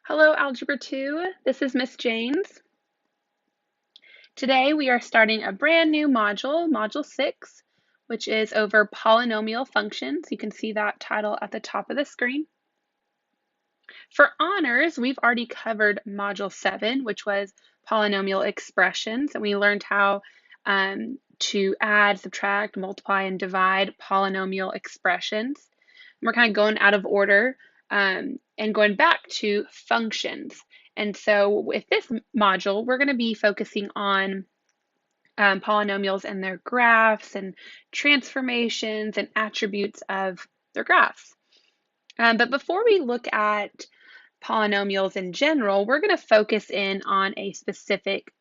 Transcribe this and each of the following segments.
Hello, Algebra 2. This is Miss Janes. Today we are starting a brand new module, Module 6, which is over polynomial functions. You can see that title at the top of the screen. For honors, we've already covered Module 7, which was polynomial expressions, and we learned how to add, subtract, multiply, and divide polynomial expressions. We're kind of going out of order and going back to functions. And so with this module, we're going to be focusing on polynomials and their graphs and transformations and attributes of their graphs. But before we look at polynomials in general, we're going to focus in on a specific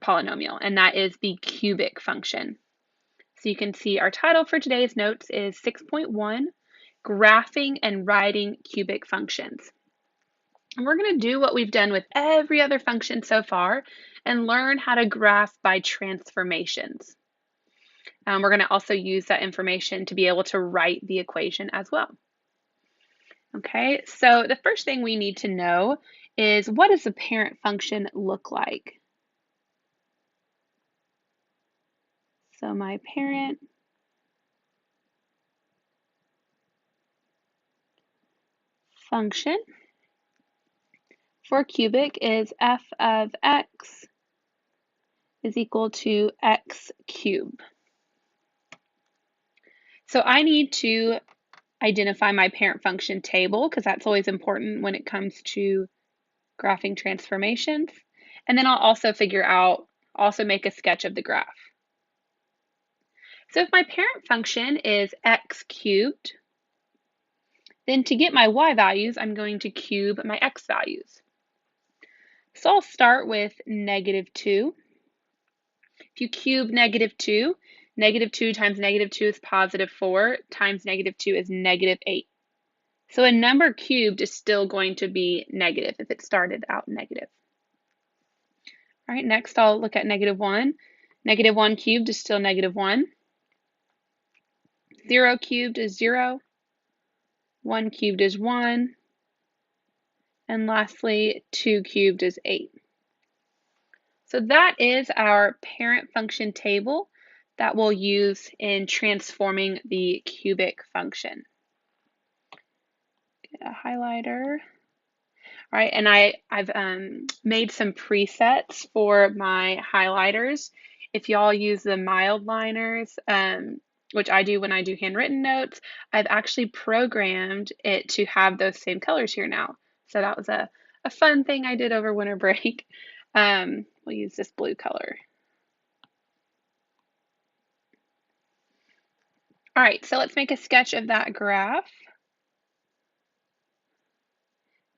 polynomial, and that is the cubic function. So you can see our title for today's notes is 6.1, Graphing and Writing Cubic Functions. And we're going to do what we've done with every other function so far and learn how to graph by transformations. We're going to also use that information to be able to write the equation as well. Okay, so the first thing we need to know is, what does the parent function look like? So my parent function for cubic is f of x is equal to x cubed. So I need to identify my parent function table, because that's always important when it comes to graphing transformations. And then I'll also make a sketch of the graph. So if my parent function is x cubed, then to get my y values, I'm going to cube my x values. So I'll start with -2. If you cube -2, -2 times -2 is +4, times -2 is -8. So a number cubed is still going to be negative if it started out negative. All right, next I'll look at -1. -1 cubed is still -1. 0 cubed is 0. 1 cubed is 1. And lastly, 2 cubed is 8. So that is our parent function table that we'll use in transforming the cubic function. Get a highlighter. All right, and I've made some presets for my highlighters. If y'all use the mild liners, which I do when I do handwritten notes, I've actually programmed it to have those same colors here now. So that was a fun thing I did over winter break. We'll use this blue color. All right, so let's make a sketch of that graph.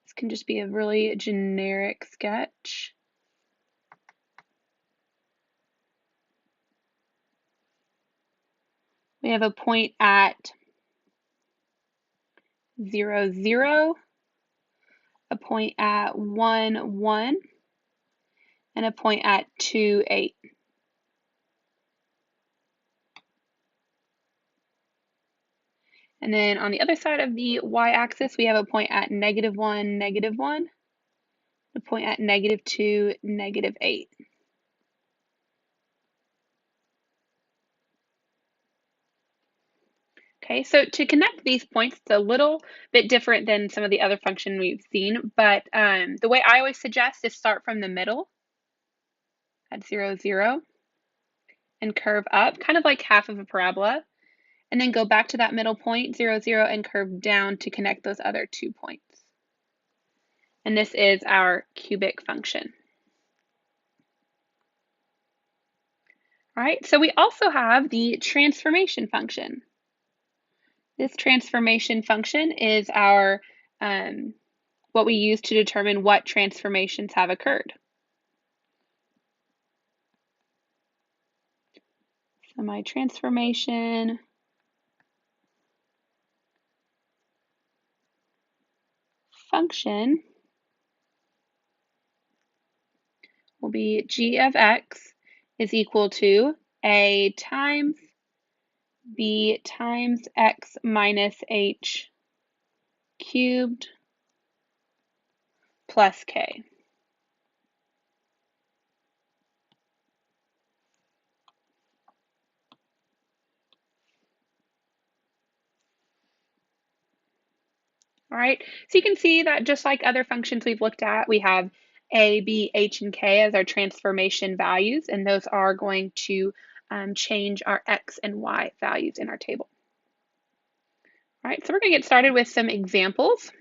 This can just be a really generic sketch. We have a point at 0, 0, a point at 1, 1, and a point at 2, 8. And then on the other side of the y-axis, we have a point at -1, -1, a point at -2, -8. Okay, so to connect these points, it's a little bit different than some of the other functions we've seen, but the way I always suggest is start from the middle at 0, 0, and curve up, kind of like half of a parabola, and then go back to that middle point, 0, 0, and curve down to connect those other 2 points. And this is our cubic function. All right, so we also have the transformation function. This transformation function is our what we use to determine what transformations have occurred. So my transformation function will be g of x is equal to a times b times x minus h cubed plus k. All right, so you can see that just like other functions we've looked at, we have a, b, h, and k as our transformation values, and those are going to change our x and y values in our table. All right, so we're going to get started with some examples.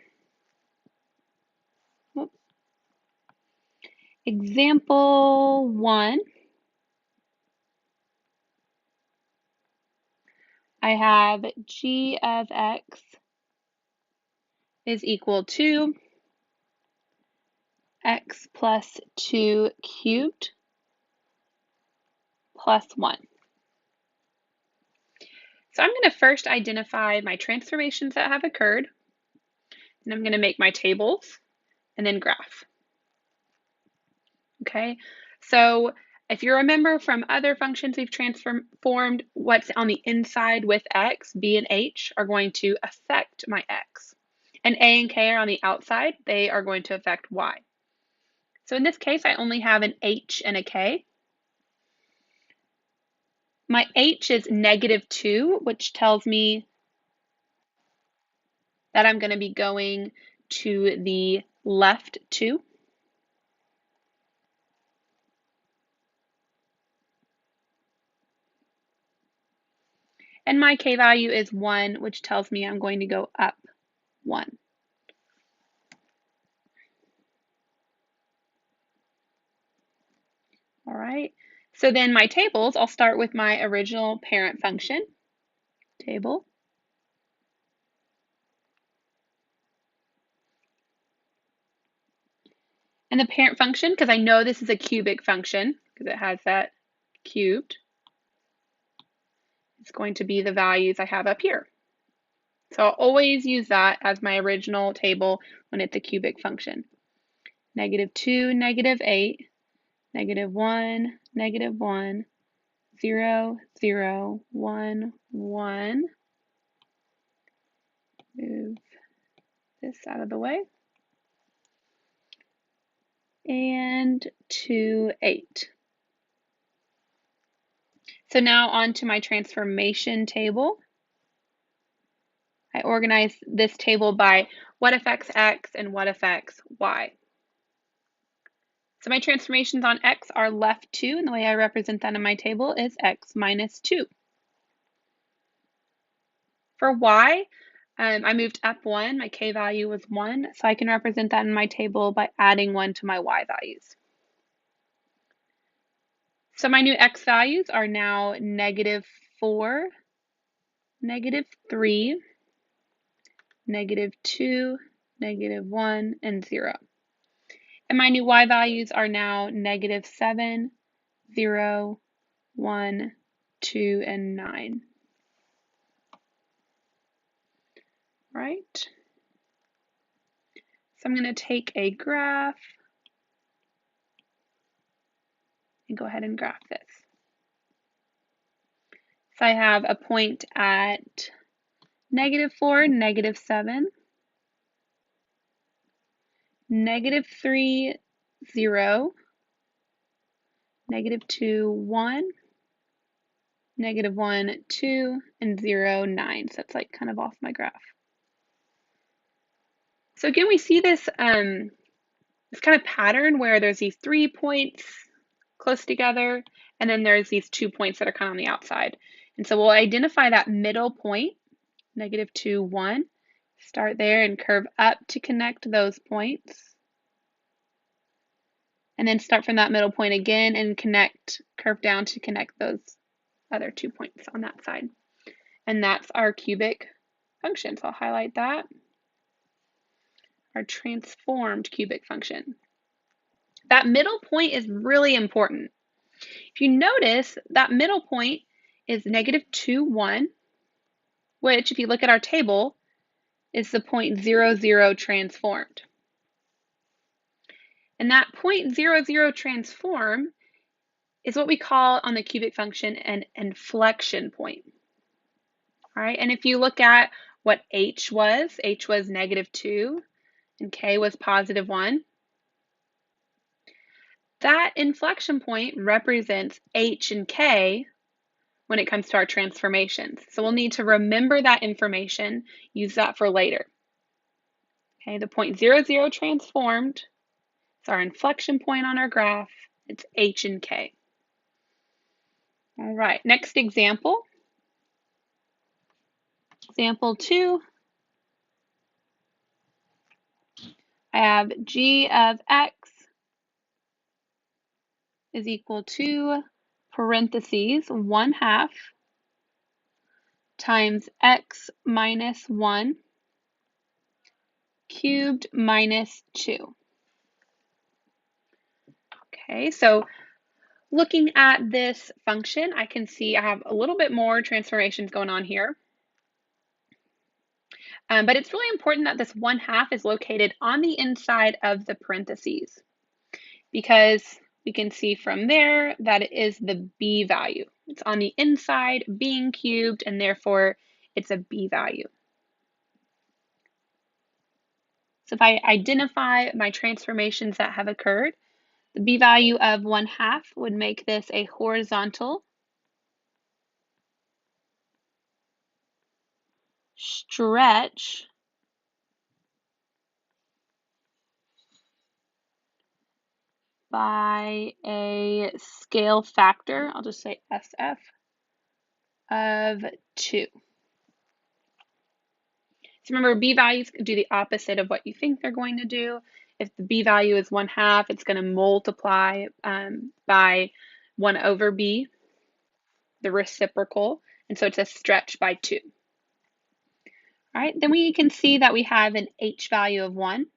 Example 1, I have g of x is equal to x plus 2 cubed plus 1. So I'm going to first identify my transformations that have occurred, and I'm going to make my tables and then graph. Okay, so if you remember from other functions we've transformed, what's on the inside with x, b and h, are going to affect my x. And a and k are on the outside, they are going to affect y. So in this case, I only have an h and a k. My h is -2, which tells me that I'm going to be going to the left 2. And my k value is 1, which tells me I'm going to go up 1. All right, so then my tables, I'll start with my original parent function, table. And the parent function, because I know this is a cubic function, because it has that cubed, it's going to be the values I have up here. So I'll always use that as my original table when it's a cubic function. -2, -8, -1, -1, 0, 0, 1, 1. Move this out of the way. And 2, 8. So now on to my transformation table. I organize this table by what affects x and what affects y. So my transformations on x are left 2, and the way I represent that in my table is x minus 2. For y, I moved up 1. My k value was 1, so I can represent that in my table by adding 1 to my y values. So my new x values are now -4, -3, -2, -1, and 0. And my new y values are now -7, 0, 1, 2, and 9. Right? So I'm going to take a graph and go ahead and graph this. So I have a point at -4, -7, -3, 0, -2, 1, -1, 2, and 0, 9. So that's like kind of off my graph. So again, we see this, this kind of pattern where there's these 3 points close together, and then there's these 2 points that are kind of on the outside. And so we'll identify that middle point, -2, 1, start there and curve up to connect those points. And then start from that middle point again and curve down to connect those other 2 points on that side. And that's our cubic function. So I'll highlight that. Our transformed cubic function. That middle point is really important. If you notice, that middle point is -2, 1, which if you look at our table, is the point 0, 0 transformed. And that point 0, 0 transform is what we call on the cubic function an inflection point. All right, and if you look at what h was -2 and k was +1. That inflection point represents H and K when it comes to our transformations. So we'll need to remember that information, use that for later. Okay, the point 0, 0 transformed. It's our inflection point on our graph. It's H and K. All right, next example. Example 2. I have g of x is equal to parentheses 1/2 times x minus 1 cubed minus 2. Okay, so looking at this function, I can see I have a little bit more transformations going on here. But it's really important that this 1/2 is located on the inside of the parentheses, because we can see from there that it is the b value. It's on the inside being cubed, and therefore it's a b value. So if I identify my transformations that have occurred, the b value of 1/2 would make this a horizontal stretch by a scale factor, I'll just say SF, of 2. So remember, b values do the opposite of what you think they're going to do. If the b value is 1/2, it's going to multiply by 1 over b, the reciprocal, and so it's a stretch by 2. All right, then we can see that we have an h value of 1.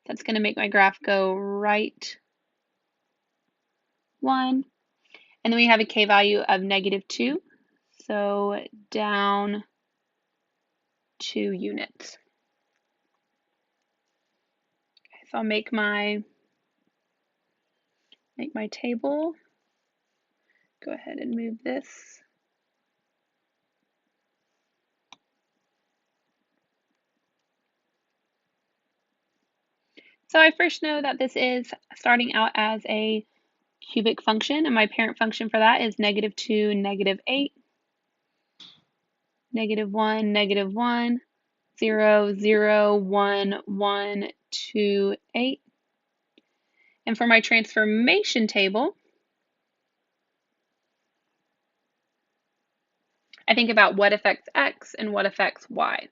That's going to make my graph go right 1. And then we have a k value of -2, so down 2 units. Okay, so I'll make my table. Go ahead and move this. So I first know that this is starting out as a cubic function, and my parent function for that is -2, -8, -1, -1, 0, 0, 1, 1, 2, 8. And for my transformation table, I think about what affects x and what affects y.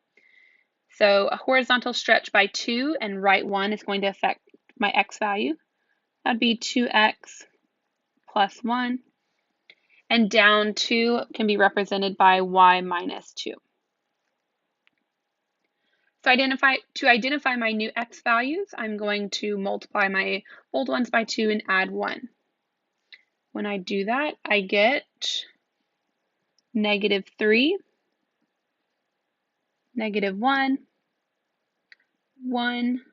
So a horizontal stretch by 2 and right 1 is going to affect my x value. That'd be 2x plus 1. And down 2 can be represented by y minus 2. So to identify my new x values, I'm going to multiply my old ones by 2 and add 1. When I do that, I get -3, -1, 1,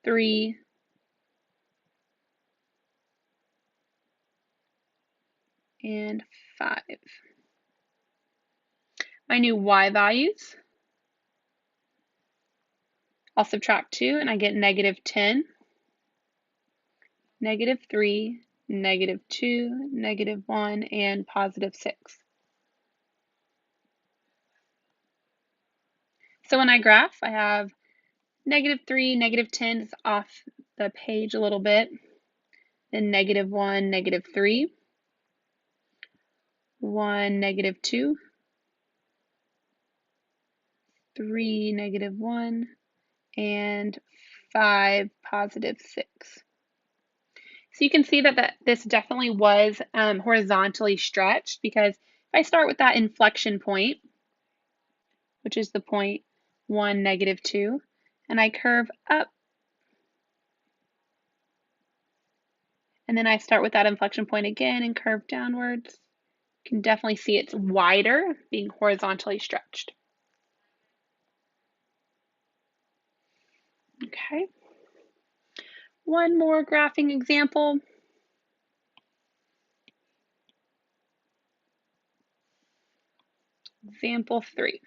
3, and 5. My new y values, I'll subtract 2 and I get -10, -3, -2, -1, and +6. So when I graph, I have -3, -10 is off the page a little bit, then -1, -3, 1, -2, 3, -1, and 5, +6. So you can see that this definitely was horizontally stretched, because if I start with that inflection point, which is the point 1, -2, and I curve up, and then I start with that inflection point again and curve downwards, you can definitely see it's wider, being horizontally stretched. Okay. One more graphing example. Example 3.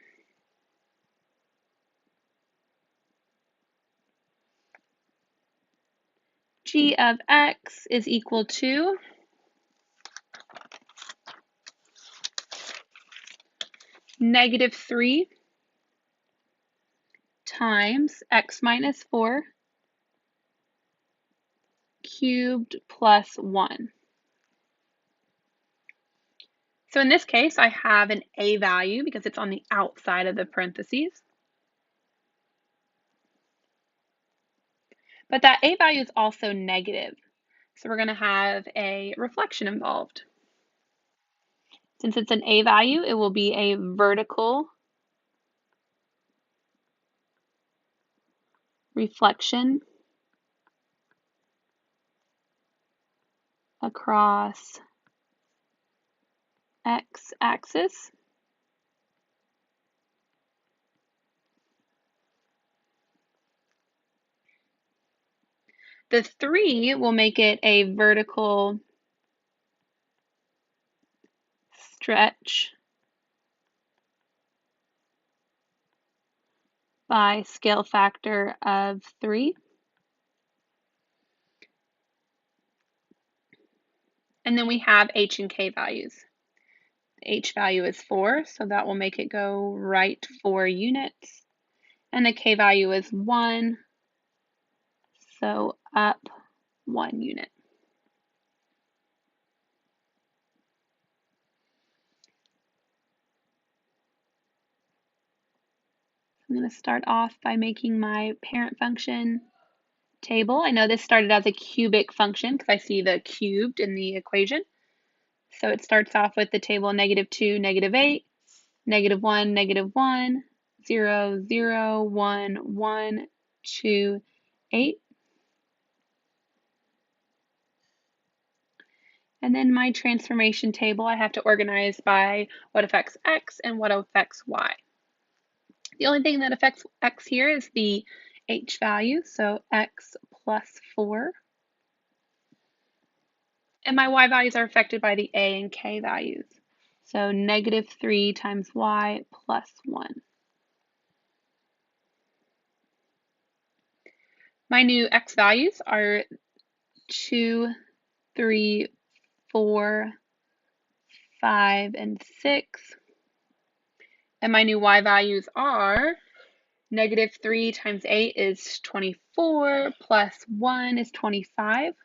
g of x is equal to -3 times x minus 4 cubed plus 1. So in this case, I have an a value because it's on the outside of the parentheses. But that a value is also negative. So we're going to have a reflection involved. Since it's an a value, it will be a vertical reflection across x-axis. The 3 will make it a vertical stretch by scale factor of 3. And then we have h and k values. The h value is 4, so that will make it go right 4 units. And the k value is 1, so up 1 unit. I'm going to start off by making my parent function table. I know this started as a cubic function because I see the cubed in the equation. So it starts off with the table -2, -8, -1, -1, 0, 0, 1, 1, 2, 8. And then my transformation table, I have to organize by what affects x and what affects y. The only thing that affects x here is the h value, so x plus 4. And my y values are affected by the a and k values. So -3 times y plus 1. My new x values are 2, 3, 4, 5, and 6. And my new y values are -3 times 8 is 24, plus 1 is 25.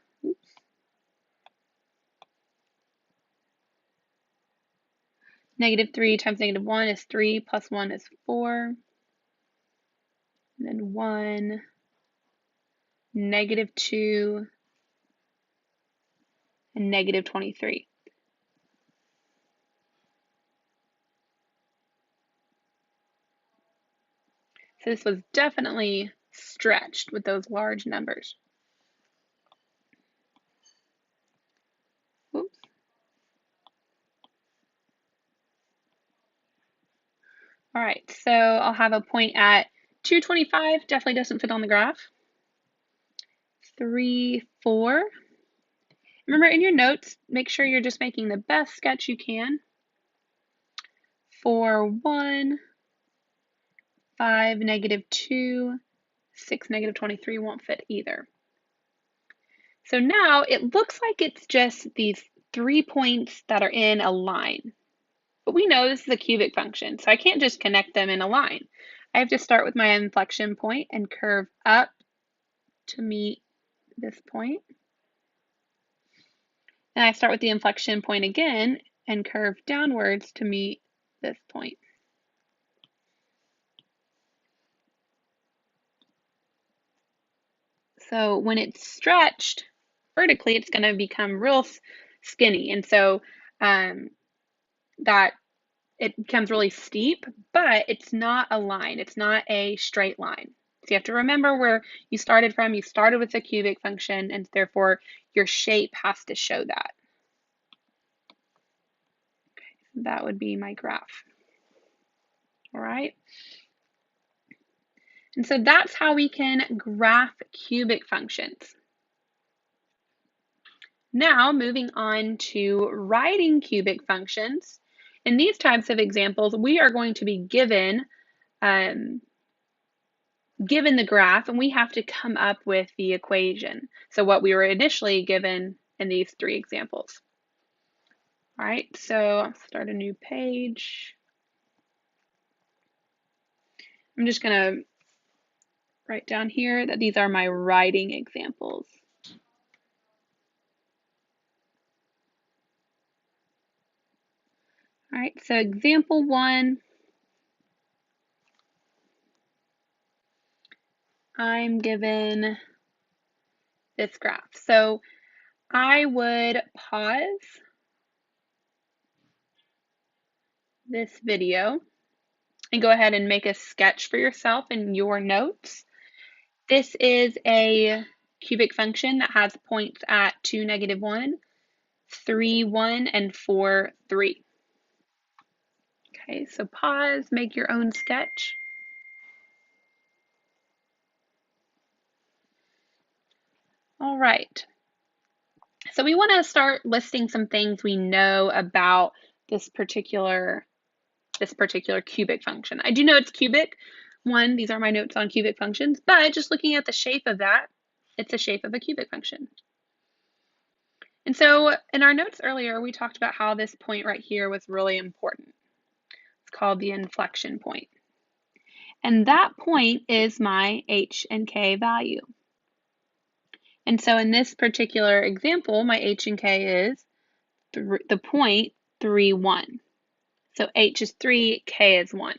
-3 times -1 is 3, plus 1 is 4. And then 1, -2, and -23. So this was definitely stretched with those large numbers. Oops. All right, so I'll have a point at 225, definitely doesn't fit on the graph. 3, 4. Remember in your notes, make sure you're just making the best sketch you can. 4, 1, 5, -2, 6, -23 won't fit either. So now it looks like it's just these 3 points that are in a line. But we know this is a cubic function, so I can't just connect them in a line. I have to start with my inflection point and curve up to meet this point. And I start with the inflection point again and curve downwards to meet this point. So when it's stretched vertically, it's going to become real skinny. And so that it becomes really steep, but it's not a line. It's not a straight line. So you have to remember where you started from. You started with a cubic function, and therefore your shape has to show that. Okay, so that would be my graph. All right. And so that's how we can graph cubic functions. Now moving on to writing cubic functions. In these types of examples, we are going to be given the given the graph, and we have to come up with the equation. So what we were initially given in these three examples. All right, so I'll start a new page. I'm just going to write down here that these are my writing examples. All right, so example 1, I'm given this graph. So I would pause this video and go ahead and make a sketch for yourself in your notes. This is a cubic function that has points at 2, -1, 3, 1, and 4, 3. Okay, so pause, make your own sketch. All right. So we want to start listing some things we know about this particular cubic function. I do know it's cubic. One, these are my notes on cubic functions, but just looking at the shape of that, it's the shape of a cubic function. And so in our notes earlier, we talked about how this point right here was really important. It's called the inflection point. And that point is my h and k value. And so in this particular example, my h and k is the point 3, 1. So h is 3, k is 1.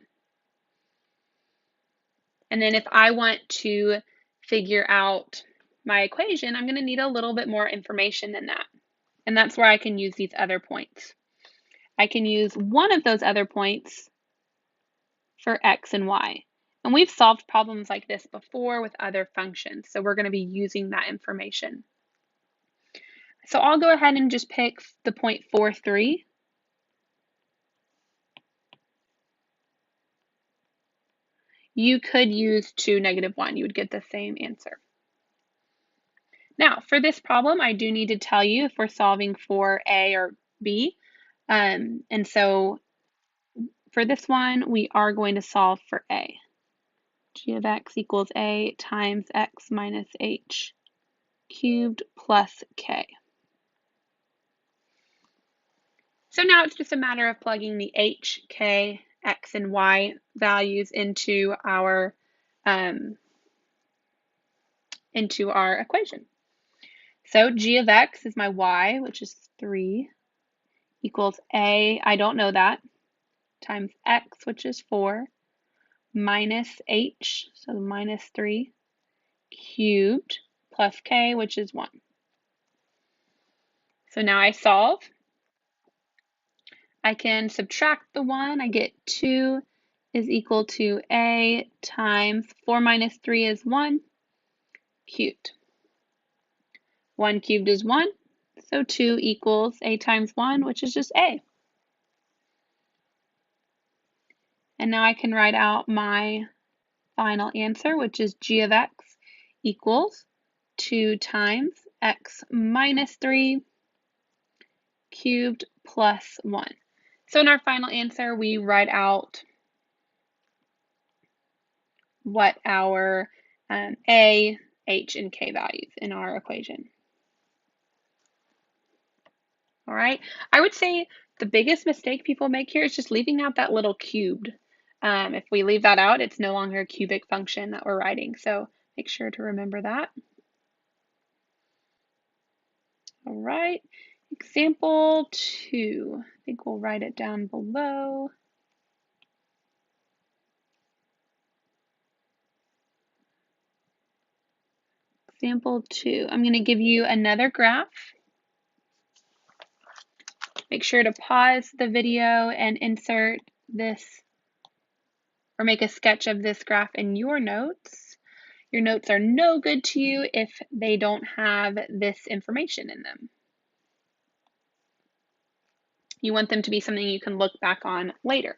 And then if I want to figure out my equation, I'm going to need a little bit more information than that. And that's where I can use these other points. I can use one of those other points for x and y. And we've solved problems like this before with other functions, so we're going to be using that information. So I'll go ahead and just pick the point 4, 3. You could use 2, -1. You would get the same answer. Now, for this problem, I do need to tell you if we're solving for A or B. And so for this one, we are going to solve for A. G of x equals A times x minus h cubed plus k. So now it's just a matter of plugging the h, k, x, and y values into our equation. So g of x is my y, which is 3, equals a, I don't know that, times x, which is 4, minus h, so minus 3, cubed, plus k, which is 1. So now I solve. I can subtract the 1. I get 2 is equal to a times 4 minus 3 is 1 cubed. 1 cubed is 1, so 2 equals a times 1, which is just a. And now I can write out my final answer, which is g of x equals 2 times x minus 3 cubed plus 1. So in our final answer, we write out what our a, h, and k values in our equation. All right, I would say the biggest mistake people make here is just leaving out that little cubed. If we leave that out, it's no longer a cubic function that we're writing. So make sure to remember that. All right, example 2. I think we'll write it down below. Example 2, I'm going to give you another graph. Make sure to pause the video and insert this or make a sketch of this graph in your notes. Your notes are no good to you if they don't have this information in them. You want them to be something you can look back on later.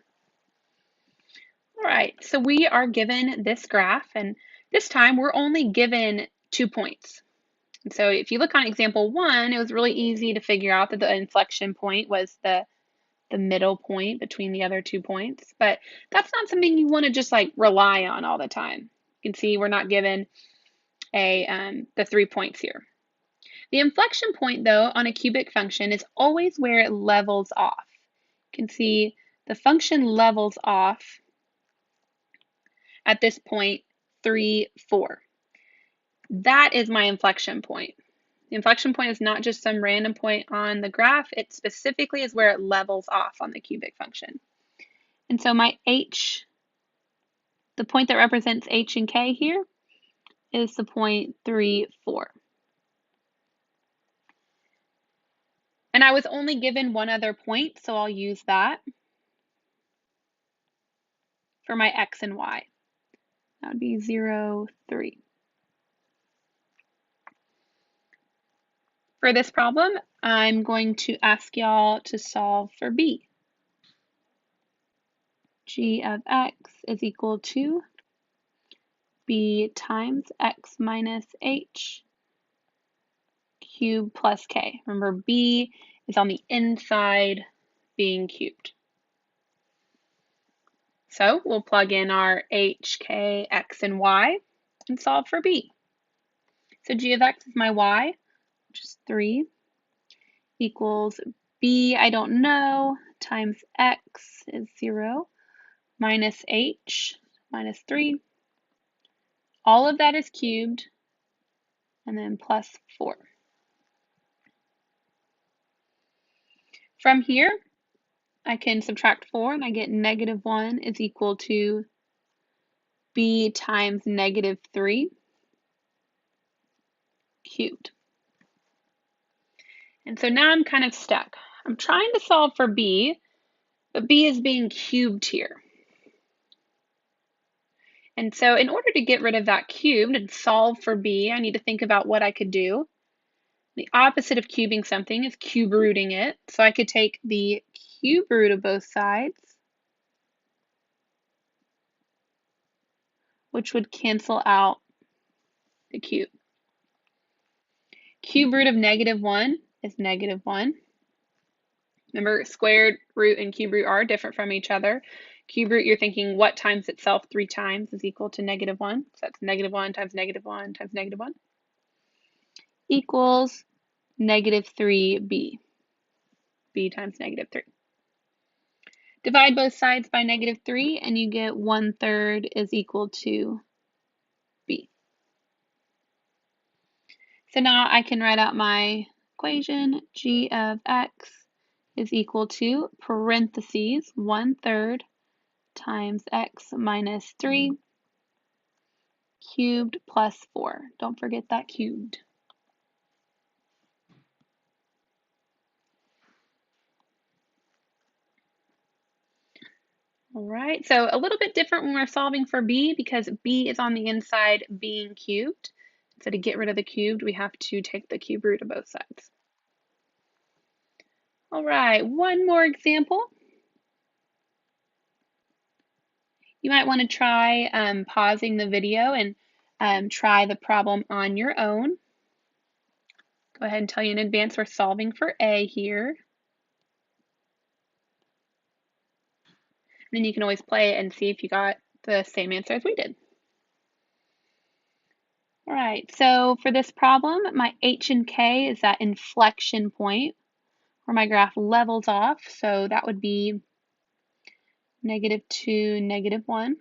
All right, so we are given this graph, and this time we're only given 2 points. And so if you look on example 1, it was really easy to figure out that the inflection point was the middle point between the other 2 points, but that's not something you want to just like rely on all the time. You can see we're not given the 3 points here. The inflection point, though, on a cubic function is always where it levels off. You can see the function levels off at this point, 3, 4. That is my inflection point. The inflection point is not just some random point on the graph. It specifically is where it levels off on the cubic function. And so my h, the point that represents h and k here, is the point 3, 4. And I was only given one other point, so I'll use that for my x and y. That would be 0, 3. For this problem, I'm going to ask y'all to solve for b. G of x is equal to b times x minus h cubed plus k. Remember, b is on the inside being cubed. So we'll plug in our h, k, x, and y and solve for b. So g of x is my y, which is 3, equals b, I don't know, times x is 0, minus h, minus 3. All of that is cubed, and then plus 4. From here, I can subtract 4, and I get negative 1 is equal to b times negative 3 cubed. And so now I'm kind of stuck. I'm trying to solve for b, but b is being cubed here. And so in order to get rid of that cubed and solve for b, I need to think about what I could do. The opposite of cubing something is cube rooting it. So I could take the cube root of both sides, which would cancel out the cube. Cube root of negative 1 is negative 1. Remember, squared root and cube root are different from each other. Cube root, you're thinking what times itself 3 times is equal to negative 1. So that's negative 1 times negative 1 times negative 1 equals negative 3b. b times negative 3. Divide both sides by negative 3 and you get 1/3 is equal to b. So now I can write out my equation. G of x is equal to parentheses 1/3 times x minus 3 cubed plus 4. Don't forget that cubed. All right, so a little bit different when we're solving for b because b is on the inside being cubed. So to get rid of the cubed, we have to take the cube root of both sides. All right, one more example. You might want to try pausing the video and try the problem on your own. Go ahead and tell you in advance we're solving for a here. And then you can always play it and see if you got the same answer as we did. All right, so for this problem, my h and k is that inflection point where my graph levels off. So that would be -2, -1.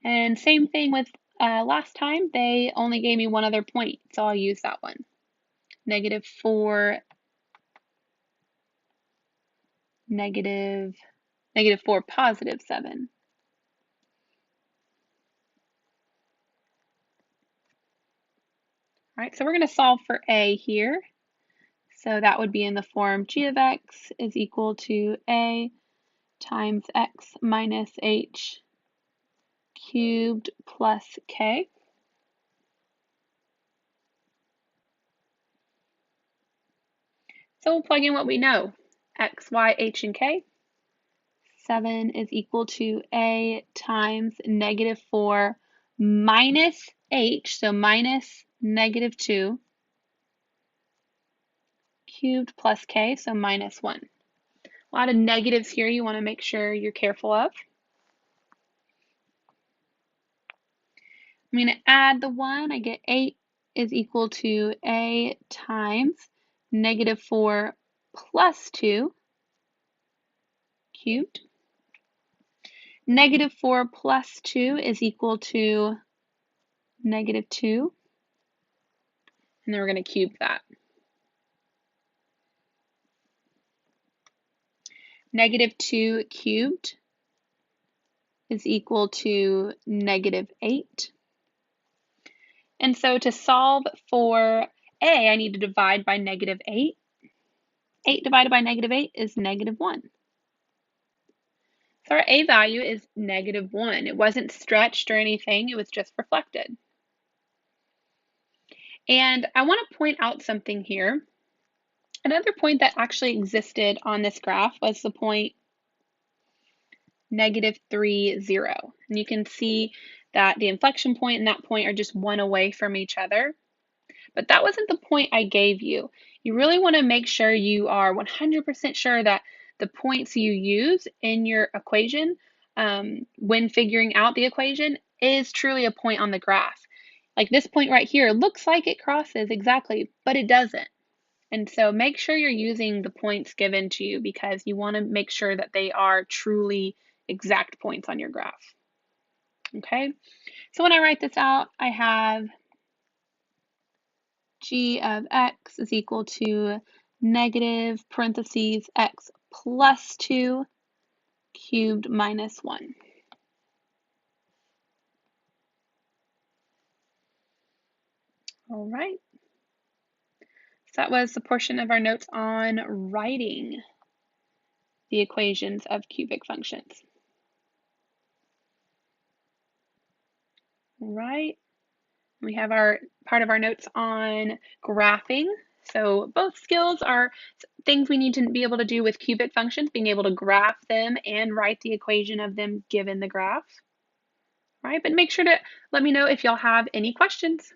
And same thing with last time, they only gave me one other point, so I'll use that one. -4, -4, +7. All right, so we're going to solve for a here. So that would be in the form g of x is equal to a times x minus h cubed plus k. So we'll plug in what we know. X, y, h, and k. 7 is equal to a times -4 minus h, so minus -2 cubed plus k, so -1. A lot of negatives here you want to make sure you're careful of. I'm going to add the 1. I get 8 is equal to a times negative 4 plus 2 cubed. Negative 4 plus 2 is equal to negative 2. And then we're going to cube that. Negative 2 cubed is equal to negative 8. And so to solve for a, I need to divide by negative 8. 8 divided by negative 8 is negative 1. So our a value is negative 1. It wasn't stretched or anything, it was just reflected. And I want to point out something here. Another point that actually existed on this graph was the point negative 3, 0. And you can see that the inflection point and that point are just one away from each other. But that wasn't the point I gave you. You really want to make sure you are 100% sure that the points you use in your equation when figuring out the equation is truly a point on the graph. Like this point right here looks like it crosses exactly, but it doesn't. And so make sure you're using the points given to you because you want to make sure that they are truly exact points on your graph. Okay, so when I write this out, I have g of x is equal to negative parentheses x plus 2 cubed minus 1. All right. So that was the portion of our notes on writing the equations of cubic functions. All right. We have our part of our notes on graphing. So both skills are things we need to be able to do with cubic functions, being able to graph them and write the equation of them given the graph. All right, but make sure to let me know if y'all have any questions.